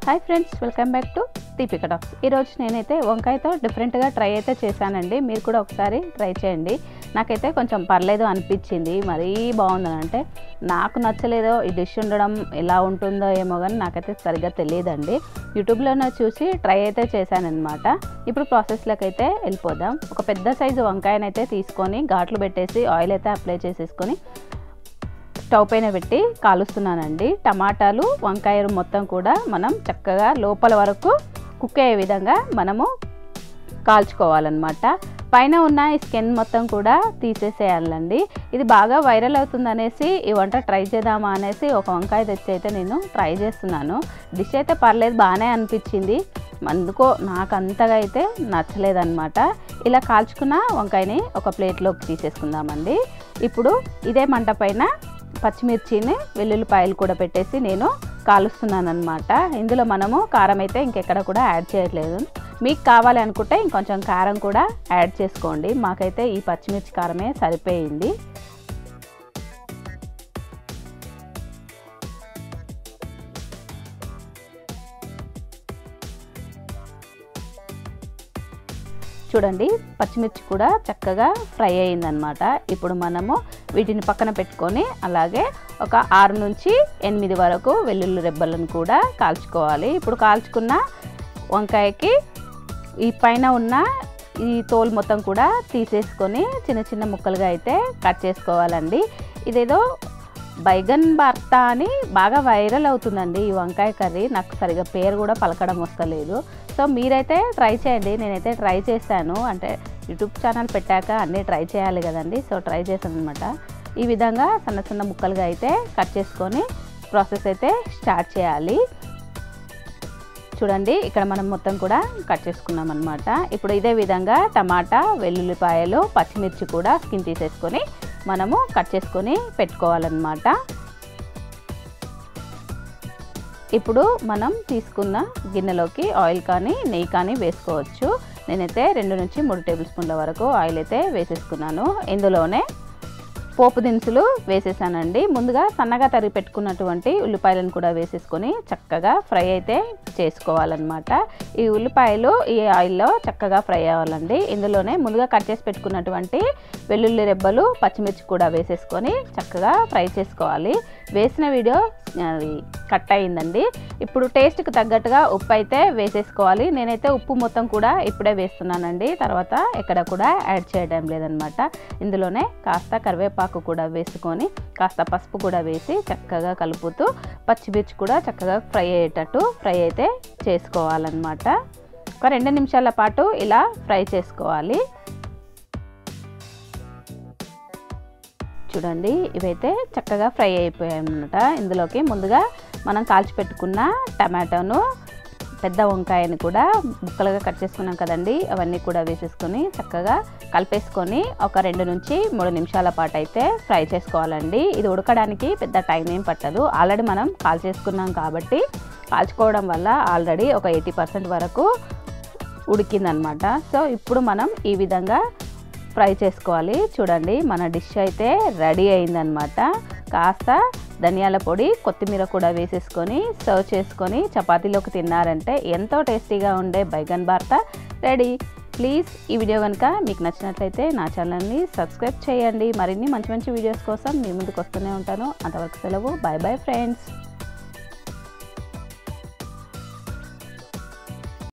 Hi friends, welcome back to Deepika talks. ఈరోజు నేనైతే వంకాయతో డిఫరెంట్గా ట్రై అయితే చేశానండి. మీరు కూడా ఒకసారి ట్రై చేయండి. నాకైతే కొంచెం పర్లేదు అనిపించింది. మరీ బాగుందని అంటే నాకు నచ్చలేదో ఈ డిష్ ఉండడం ఎలా ఉంటుందో ఏమో కానీ నాకైతే సరిగ్గా తెలియదండి. యూట్యూబ్లోనే చూసి ట్రై అయితే చేశానన్నమాట. ఇప్పుడు ప్రాసెస్లోకి అయితే వెళ్ళిపోదాం. ఒక పెద్ద సైజు వంకాయనైతే తీసుకొని ఘాట్లు పెట్టేసి ఆయిల్ అయితే అప్లై చేసేసుకొని స్టవ్ పైన పెట్టి కాలుస్తున్నానండి. టమాటాలు వంకాయ మొత్తం కూడా మనం చక్కగా లోపల వరకు కుక్ అయ్యే విధంగా మనము కాల్చుకోవాలన్నమాట. పైన ఉన్న ఈ స్కిన్ మొత్తం కూడా తీసేసేయాలండి. ఇది బాగా వైరల్ అవుతుంది అనేసి ఈ వంట ట్రై చేద్దామా అనేసి ఒక వంకాయ తెచ్చి అయితే నేను ట్రై చేస్తున్నాను. డిష్ అయితే పర్లేదు, బాగానే అనిపించింది. అందుకో నాకు అంతగా అయితే నచ్చలేదన్నమాట. ఇలా కాల్చుకున్న వంకాయని ఒక ప్లేట్లోకి తీసేసుకుందామండి. ఇప్పుడు ఇదే మంట పైన పచ్చిమిర్చిని వెల్లుల్లిపాయలు కూడా పెట్టేసి నేను కాలుస్తున్నాను అనమాట. ఇందులో మనము కారం అయితే ఇంకెక్కడ కూడా యాడ్ చేయట్లేదు. మీకు కావాలి అనుకుంటే ఇంకొంచెం కారం కూడా యాడ్ చేసుకోండి. మాకైతే ఈ పచ్చిమిర్చి కారమే సరిపోయింది. చూడండి, పచ్చిమిర్చి కూడా చక్కగా ఫ్రై అయిందనమాట. ఇప్పుడు మనము వీటిని పక్కన పెట్టుకొని అలాగే ఒక 6 నుంచి 8 వరకు వెల్లుల్లి రెబ్బలను కూడా కాల్చుకోవాలి. ఇప్పుడు కాల్చుకున్న వంకాయకి ఈ పైన ఉన్న ఈ తోలు మొత్తం కూడా తీసేసుకొని చిన్న చిన్న ముక్కలుగా అయితే కట్ చేసుకోవాలండి. ఇదేదో బైగన్ భర్త అని బాగా వైరల్ అవుతుందండి ఈ వంకాయ కర్రీ. నాకు సరిగా పేరు కూడా పలకడం వస్తలేదు. సో మీరైతే ట్రై చేయండి. నేనైతే ట్రై చేశాను. అంటే యూట్యూబ్ ఛానల్ పెట్టాక అన్నీ ట్రై చేయాలి కదండి. సో ట్రై చేశాను అనమాట. ఈ విధంగా సన్న సన్న ముక్కలుగా అయితే కట్ చేసుకొని ప్రాసెస్ అయితే స్టార్ట్ చేయాలి. చూడండి, ఇక్కడ మనం మొత్తం కూడా కట్ చేసుకున్నాం అనమాట. ఇప్పుడు ఇదే విధంగా టమాటా, వెల్లుల్లిపాయలు, పచ్చిమిర్చి కూడా స్కిన్ తీసేసుకొని మనము కట్ చేసుకొని పెట్టుకోవాలన్నమాట. ఇప్పుడు మనం తీసుకున్న గిన్నెలోకి ఆయిల్ కానీ నెయ్యి కానీ వేసుకోవచ్చు. నేనైతే 2 నుంచి 3 టేబుల్ స్పూన్ల వరకు ఆయిల్ అయితే వేసేసుకున్నాను. ఇందులోనే పోపు దినుసులు వేసేసానండి. ముందుగా సన్నగా తరిగి పెట్టుకున్నటువంటి ఉల్లిపాయలను కూడా వేసేసుకొని చక్కగా ఫ్రై అయితే చేసుకోవాలన్నమాట. ఈ ఉల్లిపాయలు ఈ ఆయిల్లో చక్కగా ఫ్రై అవ్వాలండి. ఇందులోనే ముందుగా కట్ చేసి పెట్టుకున్నటువంటి వెల్లుల్లి రెబ్బలు, పచ్చిమిర్చి కూడా వేసేసుకొని చక్కగా ఫ్రై చేసుకోవాలి. వేసిన వీడియో కట్ అయిందండి. ఇప్పుడు టేస్ట్కి తగ్గట్టుగా ఉప్పు అయితే వేసేసుకోవాలి. నేనైతే ఉప్పు మొత్తం కూడా ఇప్పుడే వేస్తున్నానండి. తర్వాత ఎక్కడ కూడా యాడ్ చేయడం లేదనమాట. ఇందులోనే కాస్త కరివేపాకు కూడా వేసుకొని కాస్త పసుపు కూడా వేసి చక్కగా కలుపుతూ పచ్చిమిర్చి కూడా చక్కగా ఫ్రై అయ్యేటట్టు ఫ్రై అయితే చేసుకోవాలన్నమాట. ఒక 2 నిమిషాల పాటు ఇలా ఫ్రై చేసుకోవాలి. చూడండి, ఇవైతే చక్కగా ఫ్రై అయిపోయాయి అన్నమాట. ఇందులోకి ముందుగా మనం కాల్చిపెట్టుకున్న టమాటోను, పెద్ద వంకాయని కూడా ముక్కలుగా కట్ చేసుకున్నాం కదండి, అవన్నీ కూడా వేసేసుకొని చక్కగా కలిపేసుకొని ఒక 2 నుంచి 3 నిమిషాల పాటు అయితే ఫ్రై చేసుకోవాలండి. ఇది ఉడకడానికి పెద్ద టైం ఏం పట్టదు. ఆల్రెడీ మనం కాల్చేసుకున్నాం కాబట్టి కాల్చుకోవడం వల్ల ఆల్రెడీ ఒక 80% వరకు ఉడికిందనమాట. సో ఇప్పుడు మనం ఈ విధంగా ఫ్రై చేసుకోవాలి. చూడండి, మన డిష్ అయితే రెడీ అయిందనమాట. కాస్త ధనియాల పొడి, కొత్తిమీర కూడా వేసేసుకొని సర్వ్ చేసుకొని చపాతీలోకి తిన్నారంటే ఎంతో టేస్టీగా ఉండే బైగన్ భర్త రెడీ. ప్లీజ్ ఈ వీడియో కనుక మీకు నచ్చినట్లయితే నా ఛానల్ని సబ్స్క్రైబ్ చేయండి. మరిన్ని మంచి మంచి వీడియోస్ కోసం మీ ముందుకు వస్తూనే ఉంటాను. అంతవరకు సెలవు. Bye bye friends.